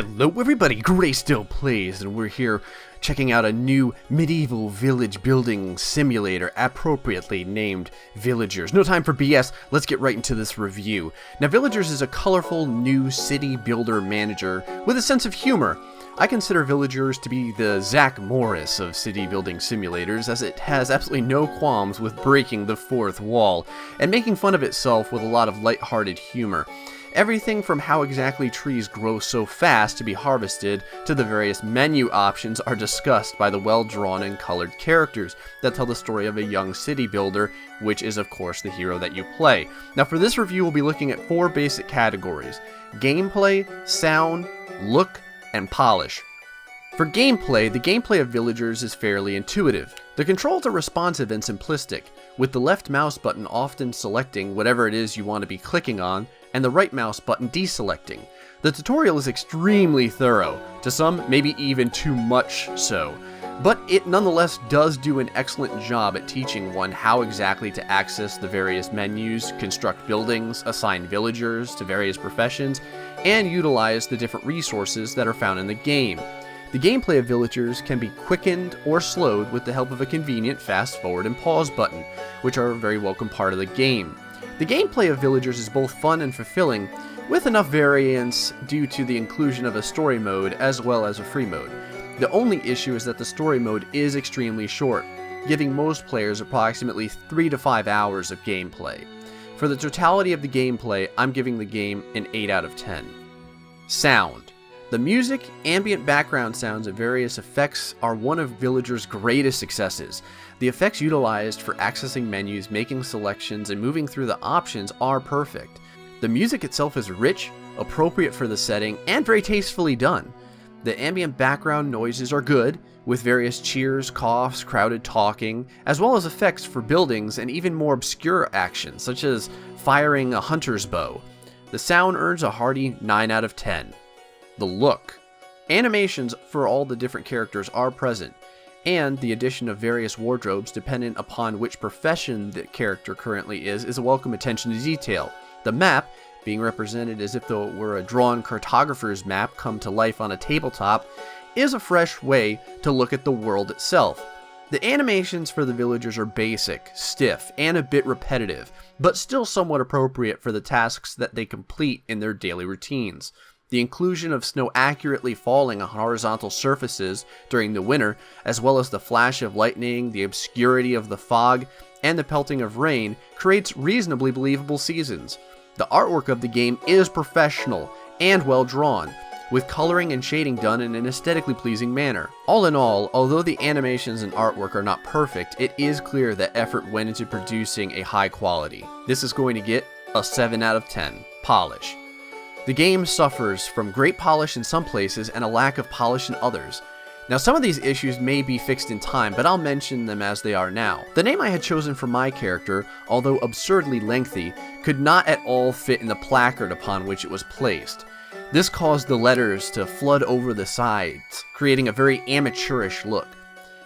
Hello everybody, GrayStillPlays, and we're here checking out a new medieval village building simulator appropriately named Villagers. No time for BS, let's get right into this review. Now Villagers is a colorful new city builder manager with a sense of humor. I consider Villagers to be the Zach Morris of city building simulators, as it has absolutely no qualms with breaking the fourth wall and making fun of itself with a lot of lighthearted humor. Everything from how exactly trees grow so fast to be harvested to the various menu options are discussed by the well-drawn and colored characters that tell the story of a young city builder, which is of course the hero that you play. Now for this review we'll be looking at 4 basic categories: gameplay, sound, look, and polish. For gameplay, the gameplay of Villagers is fairly intuitive. The controls are responsive and simplistic, with the left mouse button often selecting whatever it is you want to be clicking on, and the right mouse button deselecting. The tutorial is extremely thorough, to some maybe even too much so, but it nonetheless does do an excellent job at teaching one how exactly to access the various menus, construct buildings, assign villagers to various professions, and utilize the different resources that are found in the game. The gameplay of Villagers can be quickened or slowed with the help of a convenient fast forward and pause button, which are a very welcome part of the game. The gameplay of Villagers is both fun and fulfilling, with enough variance due to the inclusion of a story mode as well as a free mode. The only issue is that the story mode is extremely short, giving most players approximately 3 to 5 hours of gameplay. For the totality of the gameplay, I'm giving the game an 8 out of 10. Sound. The music, ambient background sounds, and various effects are one of Villagers' greatest successes. The effects utilized for accessing menus, making selections, and moving through the options are perfect. The music itself is rich, appropriate for the setting, and very tastefully done. The ambient background noises are good, with various cheers, coughs, crowded talking, as well as effects for buildings and even more obscure actions, such as firing a hunter's bow. The sound earns a hearty 9 out of 10. The look. Animations for all the different characters are present, and the addition of various wardrobes dependent upon which profession the character currently is a welcome attention to detail. The map, being represented as if though it were a drawn cartographer's map come to life on a tabletop, is a fresh way to look at the world itself. The animations for the villagers are basic, stiff, and a bit repetitive, but still somewhat appropriate for the tasks that they complete in their daily routines. The inclusion of snow accurately falling on horizontal surfaces during the winter, as well as the flash of lightning, the obscurity of the fog, and the pelting of rain, creates reasonably believable seasons. The artwork of the game is professional and well drawn, with coloring and shading done in an aesthetically pleasing manner. All in all, although the animations and artwork are not perfect, it is clear that effort went into producing a high quality. This is going to get a 7 out of 10. Polish. The game suffers from great polish in some places and a lack of polish in others. Now some of these issues may be fixed in time, but I'll mention them as they are now. The name I had chosen for my character, although absurdly lengthy, could not at all fit in the placard upon which it was placed. This caused the letters to flood over the sides, creating a very amateurish look.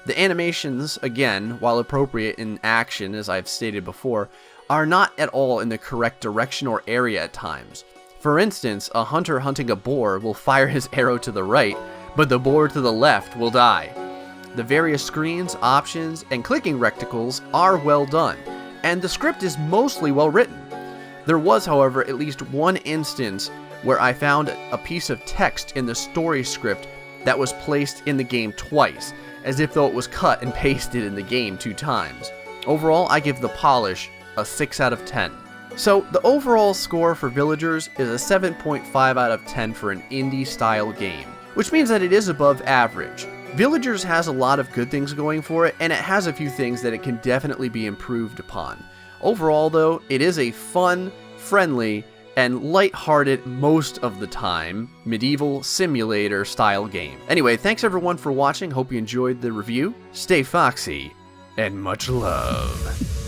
The animations, again, while appropriate in action as I've stated before, are not at all in the correct direction or area at times. For instance, a hunter hunting a boar will fire his arrow to the right, but the boar to the left will die. The various screens, options, and clicking reticles are well done, and the script is mostly well written. There was, however, at least one instance where I found a piece of text in the story script that was placed in the game twice, as if though it was cut and pasted in the game 2 times. Overall, I give the polish a 6 out of 10. So, the overall score for Villagers is a 7.5 out of 10 for an indie-style game, which means that it is above average. Villagers has a lot of good things going for it, and it has a few things that it can definitely be improved upon. Overall, though, it is a fun, friendly, and light-hearted most of the time medieval simulator-style game. Anyway, thanks everyone for watching, hope you enjoyed the review, stay foxy, and much love.